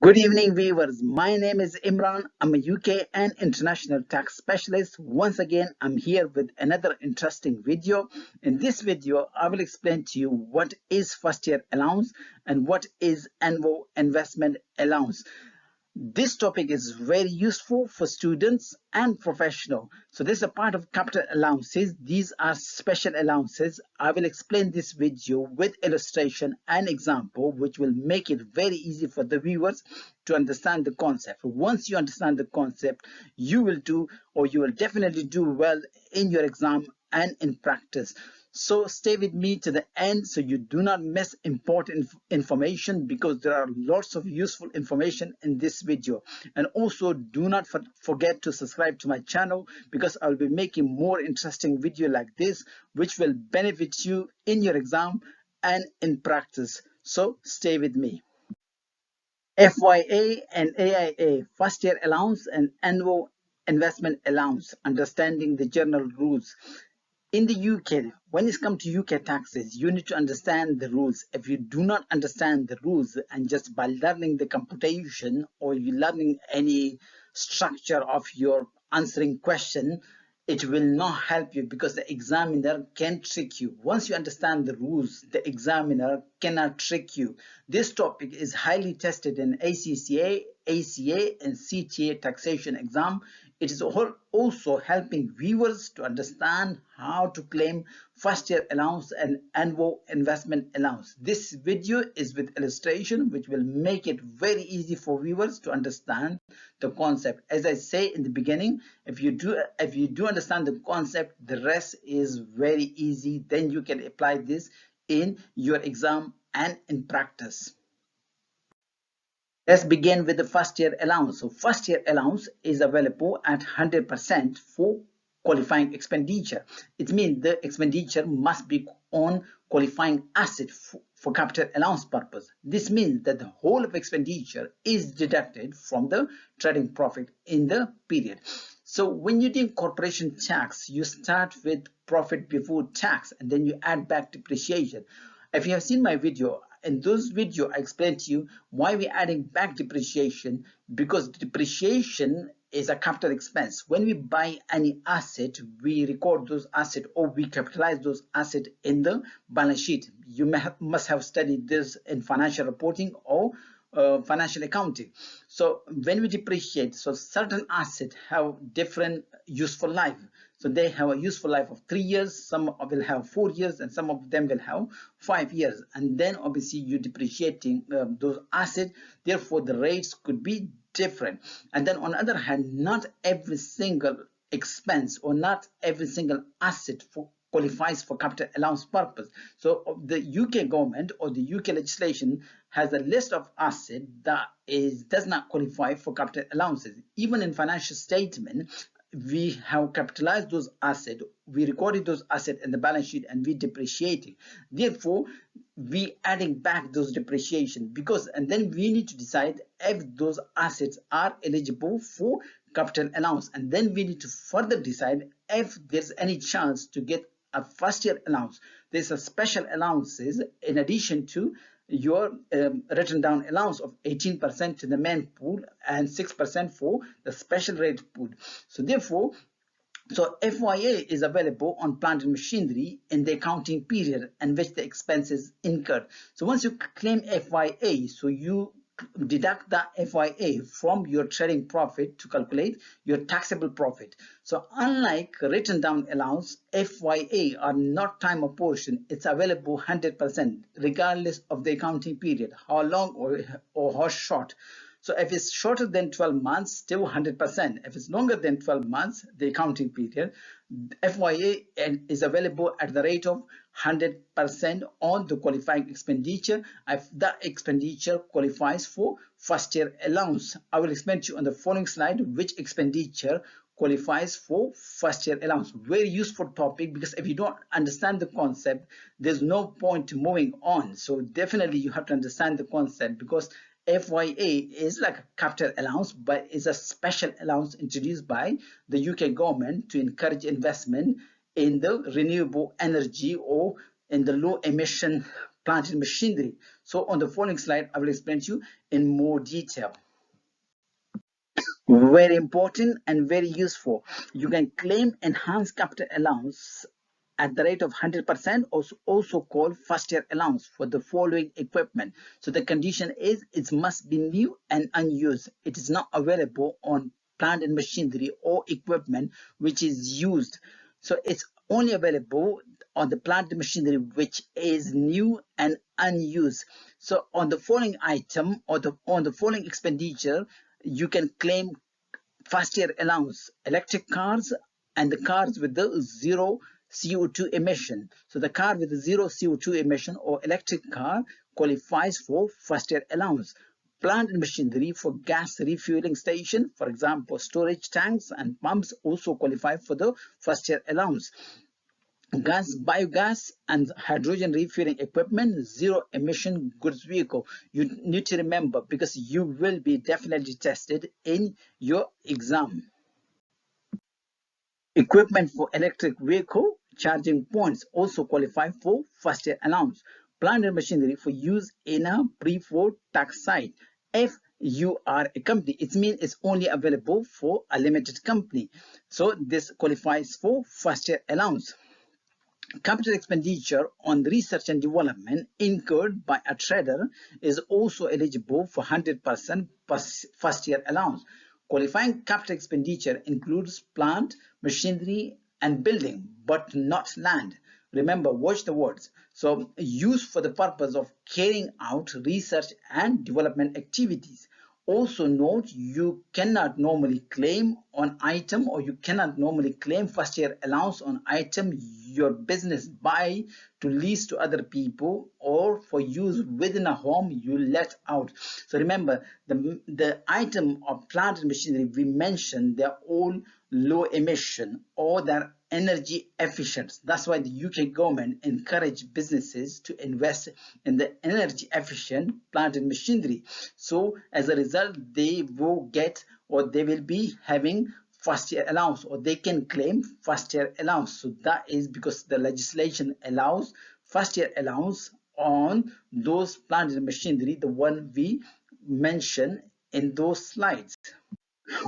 Good evening, viewers. My name is Imran. I'm a UK and international tax specialist. Once again, I'm here with another interesting video. In this video, I will explain to you what is first year allowance and what is annual investment allowance. This topic is very useful for students and professionals. So this is a part of capital allowances. These are special allowances. I will explain this video with illustration and example, which will make it very easy for the viewers to understand the concept. Once you understand the concept, you will do, or you will definitely do well in your exam and in practice. So stay with me to the end so you do not miss important information, because there are lots of useful information in this video. And also do not forget to subscribe to my channel, because I'll be making more interesting video like this which will benefit you in your exam and in practice. So stay with me. FYA and AIA, first year allowance and annual investment allowance, understanding the general rules. In the UK, when it comes to UK taxes, you need to understand the rules. If you do not understand the rules, and just by learning the computation or you learning any structure of your answering question, it will not help you, because the examiner can trick you. Once you understand the rules, the examiner cannot trick you. This topic is highly tested in ACCA, ACA, and CTA taxation exam. It is also helping viewers to understand how to claim first year allowance and annual investment allowance. This video is with illustration, which will make it very easy for viewers to understand the concept. As I say in the beginning, if you do understand the concept, the rest is very easy. Then you can apply this in your exam and in practice. Let's begin with the first year allowance. So first year allowance is available at 100% for qualifying expenditure. It means the expenditure must be on qualifying asset for capital allowance purpose. This means that the whole of expenditure is deducted from the trading profit in the period. So when you do corporation tax, you start with profit before tax and then you add back depreciation. If you have seen my video, in those video I explained to you why we're adding back depreciation, because depreciation is a capital expense. When we buy any asset, we record those assets or we capitalize those assets in the balance sheet. You must have studied this in financial reporting or financial accounting. So when we depreciate, so certain assets have different useful life. So they have a useful life of 3 years, some will have 4 years, and some of them will have 5 years. And then obviously you're depreciating those assets, therefore the rates could be different. And then on the other hand, not every single expense or not every single asset qualifies for capital allowance purpose. So the UK government or the UK legislation has a list of assets that does not qualify for capital allowances. Even in financial statement, we have capitalized those assets, we recorded those assets in the balance sheet, and we depreciating. Therefore, we adding back those depreciation, because and then we need to decide if those assets are eligible for capital allowance, and then we need to further decide if there's any chance to get a first year allowance. There's a special allowances in addition to your written down allowance of 18% to the main pool and 6% for the special rate pool. So therefore, so FYA is available on plant and machinery in the accounting period in which the expenses incurred. So once you claim FYA, so you deduct the FYA from your trading profit to calculate your taxable profit. So unlike written down allowance, FYA are not time apportioned. It's available 100% regardless of the accounting period, how long or how short. So if it's shorter than 12 months, still 100%. If it's longer than 12 months, the accounting period, FYA is available at the rate of 100% on the qualifying expenditure if that expenditure qualifies for first year allowance. I will explain to you on the following slide which expenditure qualifies for first year allowance. Very useful topic, because if you don't understand the concept, there's no point moving on. So definitely you have to understand the concept, because FYA is like a capital allowance, but is a special allowance introduced by the UK government to encourage investment in the renewable energy or in the low emission plant and machinery. So on the following slide, I will explain to you in more detail. Very important and very useful. You can claim enhanced capital allowance at the rate of 100%, also called first year allowance, for the following equipment. So the condition is it must be new and unused. It is not available on plant and machinery or equipment which is used. So it's only available on the plant and machinery which is new and unused. So on the following item or on the following expenditure, you can claim first year allowance: electric cars and the cars with the zero CO2 emission. So the car with the zero CO2 emission or electric car qualifies for first year allowance. Plant and machinery for gas refueling station, for example, storage tanks and pumps, also qualify for the first year allowance. Gas, biogas, and hydrogen refueling equipment, zero emission goods vehicle. You need to remember because you will be definitely tested in your exam. Equipment for electric vehicle charging points also qualify for first year allowance. Plant and machinery for use in a pre-4 tax site. If you are a company, it means it's only available for a limited company. So this qualifies for first year allowance. Capital expenditure on research and development incurred by a trader is also eligible for 100% first year allowance. Qualifying capital expenditure includes plant, machinery, and building, but not land. Remember, watch the words. So, used for the purpose of carrying out research and development activities. Also note, you cannot normally claim on item, or you cannot normally claim first year allowance on item your business buy to lease to other people or for use within a home you let out. So remember, the item of plant and machinery we mentioned, they're all low emission or they're energy efficient. That's why the UK government encourage businesses to invest in the energy efficient plant and machinery. So as a result, they will get, or they will be having first year allowance, or they can claim first year allowance. So that is because the legislation allows first year allowance on those plant and machinery, the one we mentioned in those slides.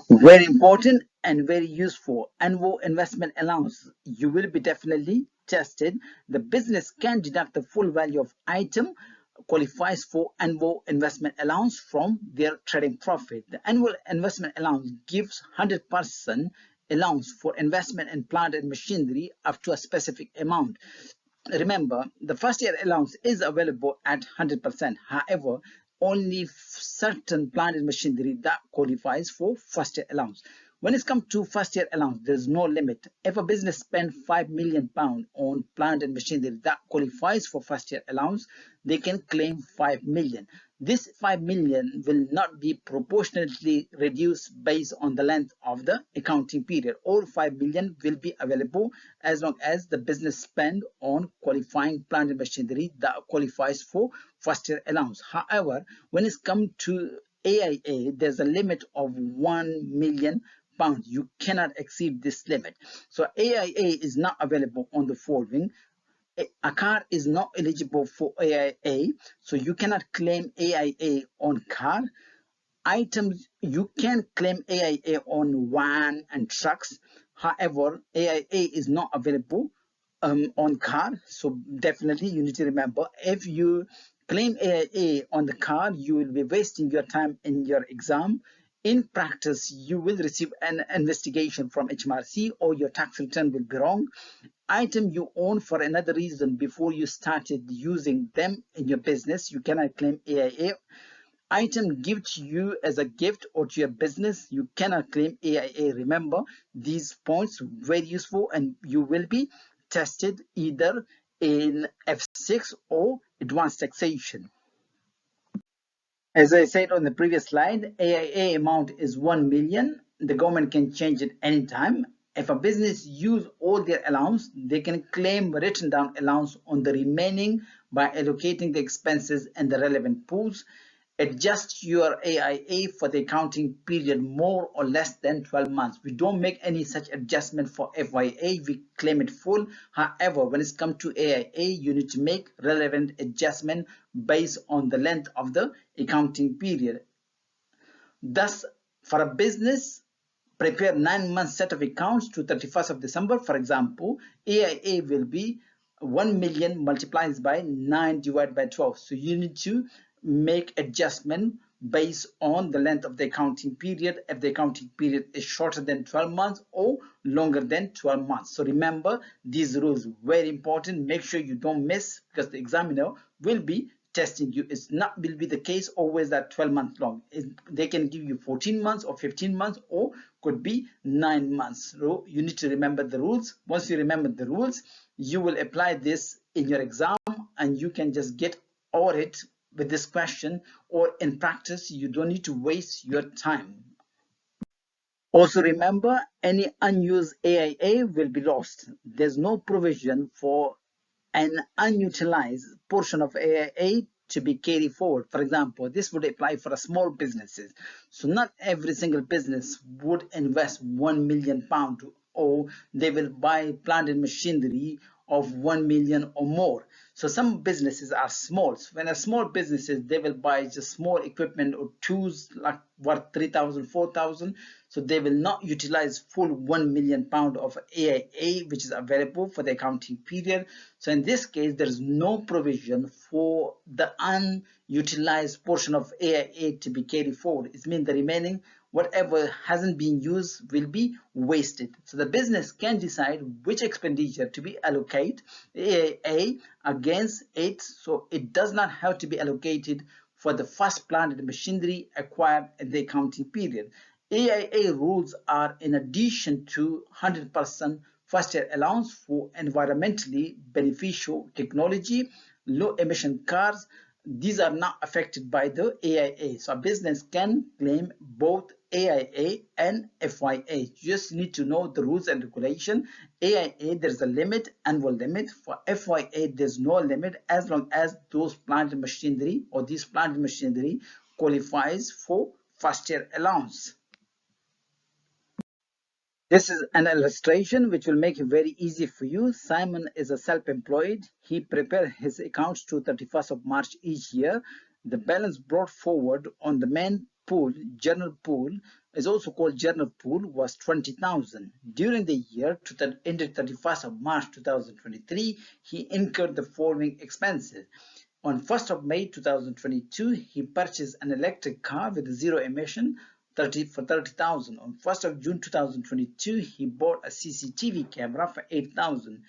Very important and very useful. Annual investment allowance. You will be definitely tested. The business can deduct the full value of item qualifies for annual investment allowance from their trading profit. The annual investment allowance gives 100% allowance for investment in plant and machinery up to a specific amount. Remember, the first year allowance is available at 100%. However, only certain plant and machinery that qualifies for first year allowance. When it comes to first year allowance, there's no limit. If a business spends £5 million on plant and machinery that qualifies for first year allowance, they can claim 5 million. This 5 million will not be proportionately reduced based on the length of the accounting period. All 5 million will be available as long as the business spend on qualifying plant and machinery that qualifies for first year allowance. However, when it's come to AIA, there's a limit of £1 million. You cannot exceed this limit. So AIA is not available on the following. A car is not eligible for AIA, so you cannot claim AIA on car. Items, you can claim AIA on van and trucks. However, AIA is not available on car. So definitely you need to remember, if you claim AIA on the car, you will be wasting your time in your exam. In practice, you will receive an investigation from HMRC or your tax return will be wrong. Item you own for another reason before you started using them in your business, you cannot claim AIA. Item given to you as a gift or to your business, you cannot claim AIA. Remember, these points very useful and you will be tested either in F6 or advanced taxation. As I said on the previous slide, AIA amount is 1 million. The government can change it anytime. If a business use all their allowance, they can claim written down allowance on the remaining by allocating the expenses in the relevant pools. Adjust your AIA for the accounting period more or less than 12 months. We don't make any such adjustment for FYA. We claim it full. However, when it's come to AIA, you need to make relevant adjustment based on the length of the accounting period. Thus, for a business, prepare 9 month set of accounts to 31st of December. For example, AIA will be 1 million multiplied by 9 divided by 12. So you need to make adjustment based on the length of the accounting period, if the accounting period is shorter than 12 months or longer than 12 months. So remember these rules, very important. Make sure you don't miss, because the examiner will be testing you. It's not will be the case always that 12 months long. They can give you 14 months or 15 months or could be 9 months. So you need to remember the rules. Once you remember the rules, you will apply this in your exam and you can just get audit with this question, or in practice you don't need to waste your time. Also remember, any unused AIA will be lost. There's no provision for an unutilized portion of AIA to be carried forward. For example, this would apply for a small businesses. So not every single business would invest £1 million, or they will buy plant and machinery of 1 million or more. So some businesses are small. So when a small businesses, they will buy just small equipment or tools like worth 3,000, 4,000. So they will not utilize full £1 million of AIA, which is available for the accounting period. So in this case, there is no provision for the unutilized portion of AIA to be carried forward. It means the remaining, whatever hasn't been used, will be wasted. So the business can decide which expenditure to be allocated AIA against it. So it does not have to be allocated for the first plant and machinery acquired in the accounting period. AIA rules are in addition to 100% first year allowance for environmentally beneficial technology, low emission cars. These are not affected by the AIA. So a business can claim both AIA and FYA. You just need to know the rules and regulation. AIA, there's a limit, annual limit. For FYA, there's no limit as long as those plant and machinery or these plant and machinery qualifies for first year allowance. This is an illustration which will make it very easy for you. Simon is a self-employed. He prepares his accounts to 31st of March each year. The balance brought forward on the main pool, general pool, is also called general pool, was 20,000. During the year ended 31st of March 2023, he incurred the following expenses. On 1st of May 2022, he purchased an electric car with zero emission for 30,000. On 1st of June 2022, he bought a CCTV camera for 8,000.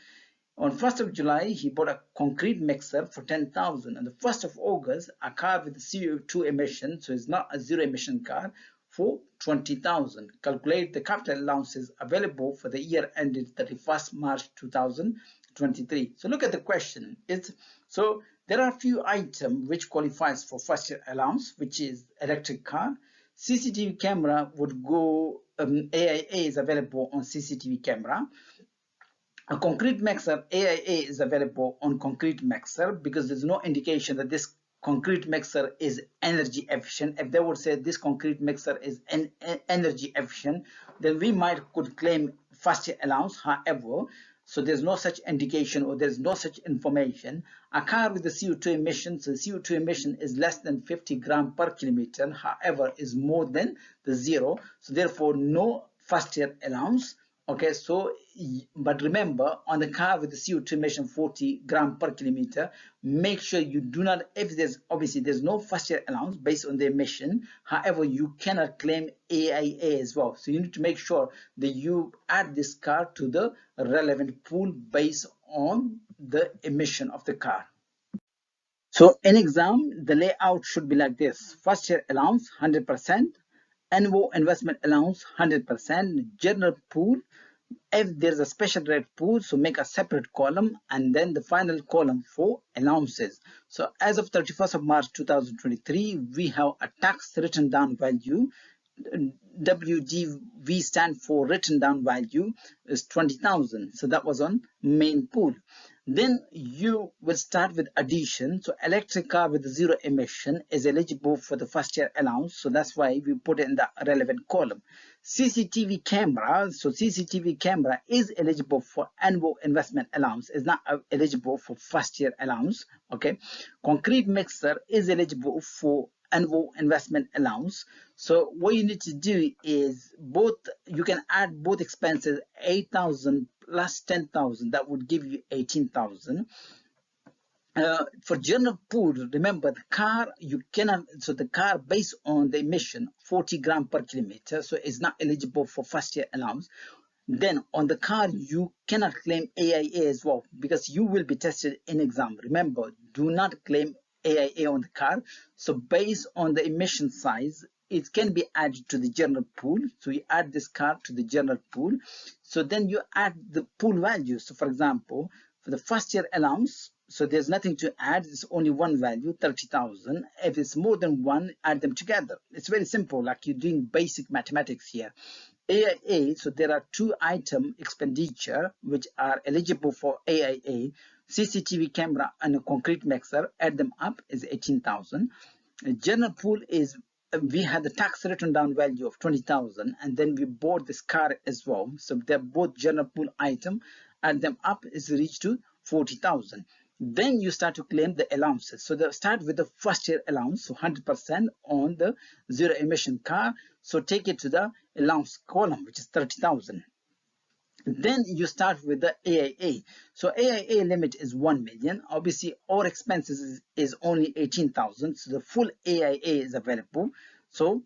On 1st of July, he bought a concrete mixer for 10,000. On the 1st of August, a car with CO2 emission, so it's not a zero emission car, for 20,000. Calculate the capital allowances available for the year ended 31st March 2023. So look at the question. So there are a few items which qualifies for first year allowance, which is electric car. CCTV camera would go, AIA is available on CCTV camera. A concrete mixer, AIA is available on concrete mixer, because there's no indication that this concrete mixer is energy efficient. If they would say this concrete mixer is energy efficient, then we could claim first year allowance. However, so there's no such indication or there's no such information. A car with the CO2 emission, so CO2 emission is less than 50 grams per kilometer, however, is more than the zero. So therefore, no first year allowance. Okay, so, but remember, on the car with the CO2 emission 40 grams per kilometer, make sure you do not, if there's, obviously there's no first year allowance based on the emission, however, you cannot claim AIA as well. So you need to make sure that you add this car to the relevant pool based on the emission of the car. So in exam, the layout should be like this. First year allowance, 100%. Annual investment allowance, 100%. General pool, if there's a special rate pool, so make a separate column, and then the final column for allowances. So as of 31st of March 2023, we have a tax written down value WGV stand for written down value is 20,000. So that was on main pool. Then you will start with addition. So electric car with zero emission is eligible for the first year allowance. So that's why we put it in the relevant column. CCTV camera. So CCTV camera is eligible for annual investment allowance. Is not eligible for first year allowance. Okay. Concrete mixer is eligible for annual investment allowance. So what you need to do is you can add both expenses, 8,000 plus 10,000, that would give you 18,000. For general pool, remember the car, you cannot, so the car based on the emission 40 gram per kilometer, so it's not eligible for first year allowance. Then on the car, you cannot claim AIA as well because you will be tested in exam. Remember, do not claim AIA on the car. So based on the emission size, it can be added to the general pool. So you add this car to the general pool. So then you add the pool value. So for example, for the first year allowance, so there's nothing to add. It's only one value, 30,000. If it's more than one, add them together. It's very simple, like you're doing basic mathematics here. AIA, so there are two item expenditure which are eligible for AIA, CCTV camera and a concrete mixer. Add them up is 18,000. General pool is, we had the tax written down value of 20,000 and then we bought this car as well. So they're both general pool item. Add them up is reached to 40,000. Then you start to claim the allowances. So they start with the first year allowance, so 100% on the zero emission car. So take it to the allowance column, which is 30,000. Then you start with the AIA. So AIA limit is 1 million. Obviously, our expenses is only 18,000. So the full AIA is available. So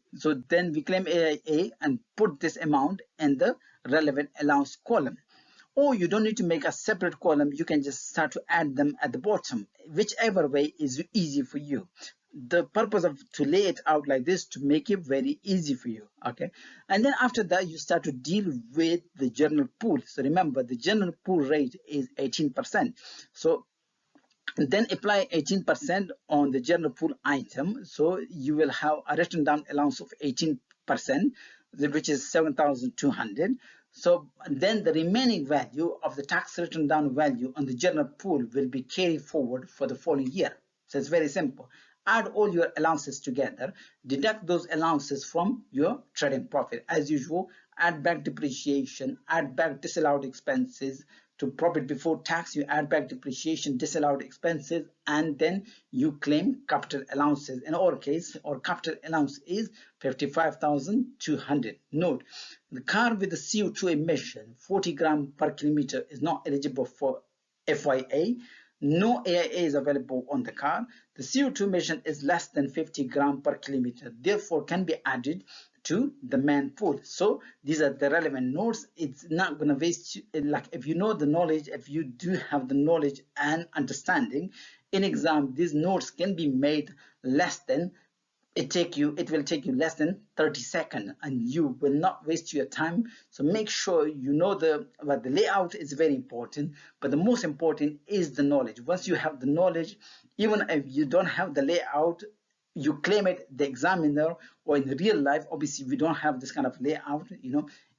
then we claim AIA and put this amount in the relevant allowance column. Or you don't need to make a separate column. You can just start to add them at the bottom, whichever way is easy for you. The purpose of to lay it out like this to make it very easy for you. Okay, and then after that you start to deal with the general pool. So remember, the general pool rate is 18%. So then apply 18% on the general pool item. So you will have a written down allowance of 18%, which is 7,200. So then the remaining value of the tax written down value on the general pool will be carried forward for the following year. So it's very simple. Add all your allowances together, deduct those allowances from your trading profit. As usual, add back depreciation, add back disallowed expenses. To profit before tax, you add back depreciation, disallowed expenses, and then you claim capital allowances. In our case, our capital allowance is 55,200. Note, the car with the CO2 emission 40 gram per kilometer is not eligible for FYA. No AIA is available on the car. The CO2 emission is less than 50 gram per kilometer, therefore can be added to the main pool. So these are the relevant notes. It's not going to waste you, like if you know the knowledge, if you do have the knowledge and understanding in exam, these notes can be made less than it will take you less than 30 seconds and you will not waste your time. So make sure you know the layout is very important, but the most important is the knowledge. Once you have the knowledge, even if you don't have the layout, you claim it, the examiner or in real life, obviously we don't have this kind of layout,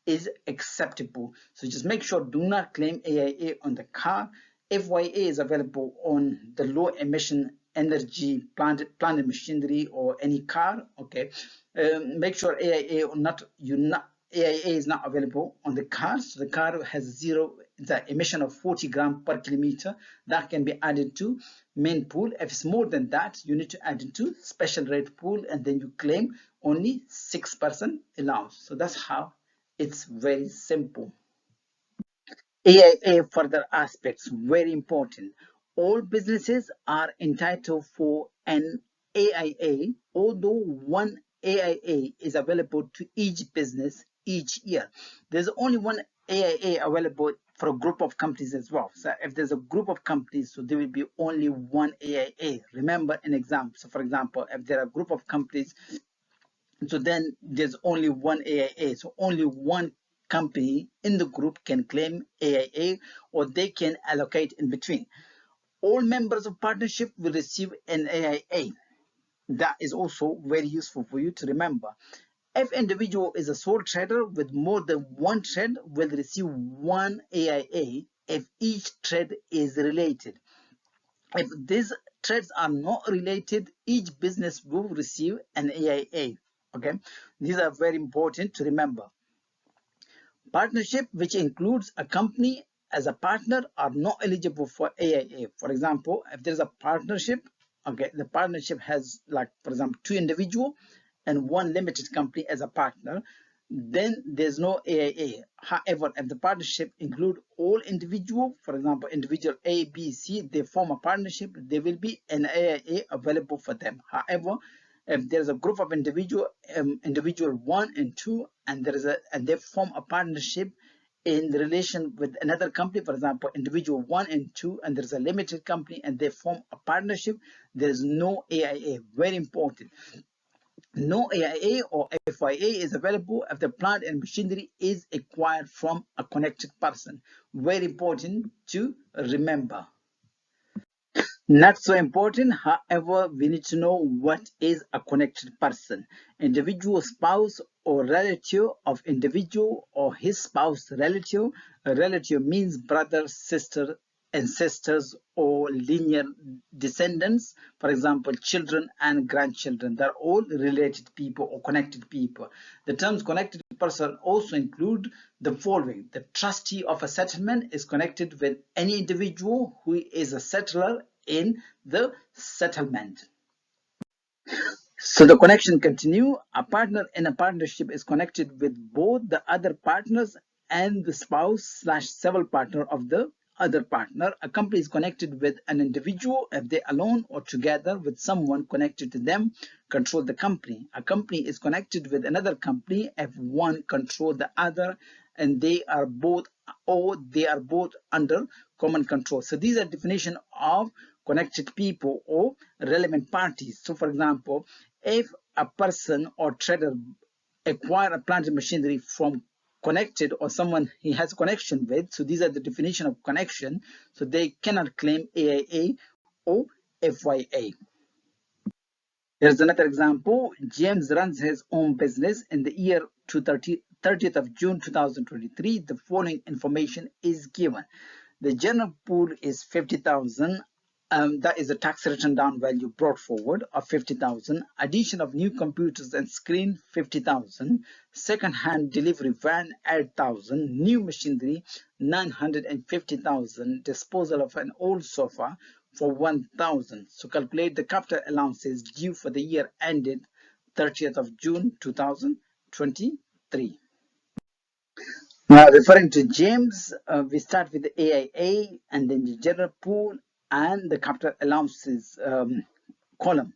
is acceptable. So just make sure, do not claim AIA on the car. FYA is available on the low emission energy plant machinery or any car. Okay, make sure AIA is not available on the car. So the car has the emission of 40 gram per kilometer. That can be added to main pool. If it's more than that, you need to add it to special rate pool, and then you claim only 6% allowance. So that's how it's very simple. AIA further aspects, very important. All businesses are entitled for an AIA, although one AIA is available to each business each year. There's only one AIA available for a group of companies as well. So if there's a group of companies, so there will be only one AIA. Remember an example. So for example, if there are a group of companies, so then there's only one AIA. So only one company in the group can claim AIA, or they can allocate in between. All members of partnership will receive an AIA. That is also very useful for you to remember. If individual is a sole trader with more than one trade, will receive one AIA if each trade is related. If these trades are not related, each business will receive an AIA. Okay, these are very important to remember. Partnership, which includes a company as a partner, are not eligible for AIA. For example, if there's a partnership, okay, the partnership has, like, for example, two individuals and one limited company as a partner, then there's no AIA. However, if the partnership include all individual, for example, individual A, B, C, they form a partnership, there will be an AIA available for them. However, if there's a group of individual 1 and 2, and they form a partnership in relation with another company, for example, individual 1 and 2, and there's a limited company and they form a partnership, there's no AIA. Very important. No AIA or FIA is available if the plant and machinery is acquired from a connected person. Very important to remember. Not so important, however, we need to know what is a connected person. Individual spouse or relative of individual or his spouse relative. A relative means brother, sister, ancestors, or linear descendants. For example, children and grandchildren. They're all related people or connected people. The terms connected person also include the following. The trustee of a settlement is connected with any individual who is a settler in the settlement. So the connection continue. A partner in a partnership is connected with both the other partners and the spouse / several partner of the other partner. A company is connected with an individual if they alone or together with someone connected to them control the company. A company is connected with another company if one control the other and they are both under common control. So these are definition of connected people or relevant parties. So for example, if a person or trader acquire a plant and machinery from connected or someone he has a connection with, so these are the definition of connection, so they cannot claim AIA or FYA. Here's another example. James runs his own business in the year 30th of June 2023. The following information is given. The general pool is 50,000. That is a tax written down value brought forward of 50,000. Addition of new computers and screen 50,000. Second hand delivery van 8,000. New machinery 950,000. Disposal of an old sofa for 1,000. So calculate the capital allowances due for the year ended 30th of June 2023. Now, referring to James, we start with the AIA and then the general pool and the capital allowances column.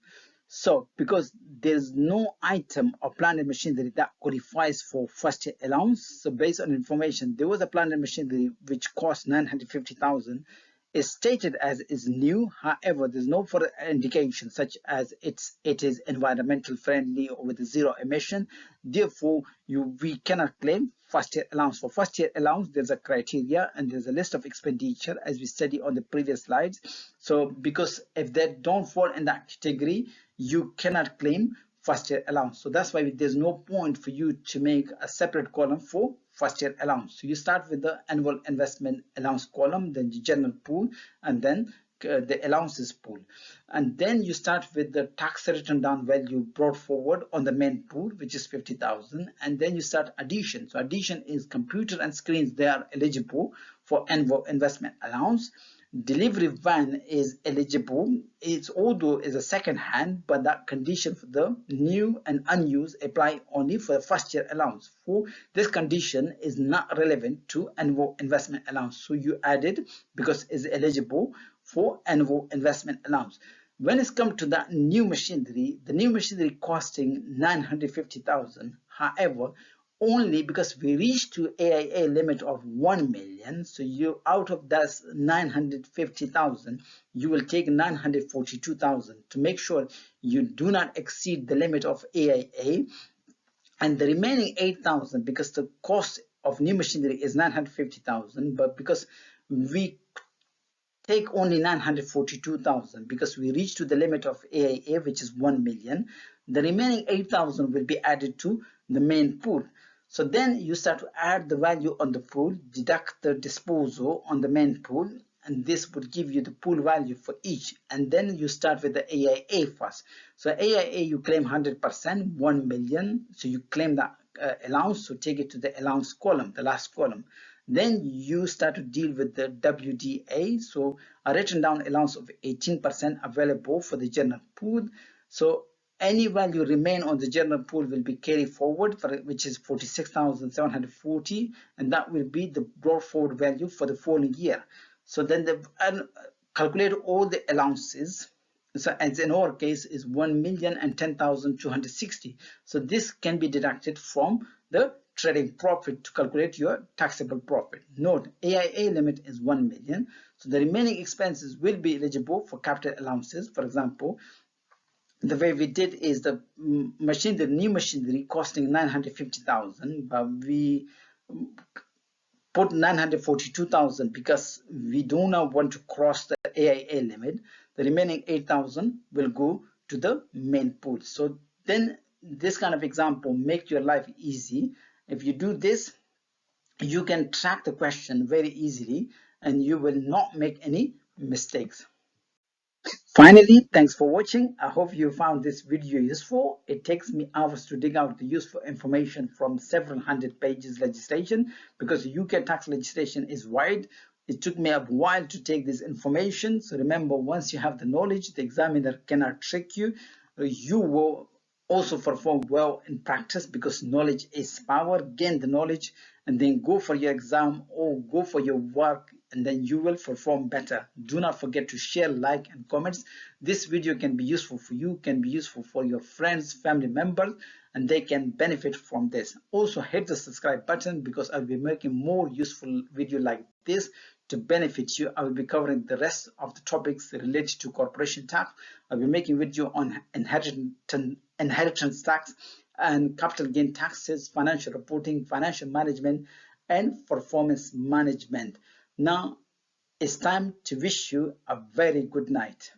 So, because there's no item or plant and machinery that qualifies for first year allowance, so based on information, there was a plant and machinery which cost 950,000. Is stated as is new. However, there's no further indication such as it is environmental friendly or with zero emission. Therefore, we cannot claim first year allowance. For first year allowance, there's a criteria and there's a list of expenditure as we studied on the previous slides. So because if they don't fall in that category, you cannot claim first year allowance. So that's why there's no point for you to make a separate column for first year allowance. So you start with the annual investment allowance column, then the general pool, and then the allowances pool. And then you start with the tax written down value brought forward on the main pool, which is 50,000. And then you start addition. So addition is computer and screens. They are eligible for annual investment allowance. Delivery van is eligible. It's although is a second hand, but that condition for the new and unused apply only for the first year allowance. For this condition is not relevant to annual investment allowance. So you add it because it's eligible for annual investment allowance. When it's come to that new machinery, the new machinery costing 950,000. However, only because we reached to AIA limit of 1 million, so you out of that 950,000, you will take 942,000 to make sure you do not exceed the limit of AIA, and the remaining 8,000, because the cost of new machinery is 950,000, but because we take only 942,000 because we reached to the limit of AIA, which is 1 million. The remaining 8,000 will be added to the main pool. So then you start to add the value on the pool, deduct the disposal on the main pool, and this would give you the pool value for each. And then you start with the AIA first. So AIA, you claim 100%, 1 million. So you claim that allowance, so take it to the allowance column, the last column. Then you start to deal with the WDA. So a written down allowance of 18% available for the general pool. So any value remain on the general pool will be carried forward, which is 46,740, and that will be the brought forward value for the following year. So then calculate all the allowances. So as in our case is 1,010,260. So this can be deducted from the trading profit to calculate your taxable profit. Note, AIA limit is 1 million. So the remaining expenses will be eligible for capital allowances. For example, the way we did is the new machinery costing 950,000, but we put 942,000 because we do not want to cross the AIA limit. The remaining 8,000 will go to the main pool. So then this kind of example make your life easy. If you do this, you can track the question very easily and you will not make any mistakes. Finally, thanks for watching. I hope you found this video useful. It takes me hours to dig out the useful information from several hundred pages legislation because UK tax legislation is wide. It took me a while to take this information. So remember, once you have the knowledge, the examiner cannot trick you. You will also perform well in practice because knowledge is power. Gain the knowledge and then go for your exam or go for your work, and then you will perform better. Do not forget to share, like, and comments. This video can be useful for you, can be useful for your friends, family members, and they can benefit from this. Also hit the subscribe button because I'll be making more useful video like this to benefit you. I will be covering the rest of the topics related to corporation tax. I'll be making video on inheritance tax and capital gain taxes, financial reporting, financial management, and performance management. Now it's time to wish you a very good night.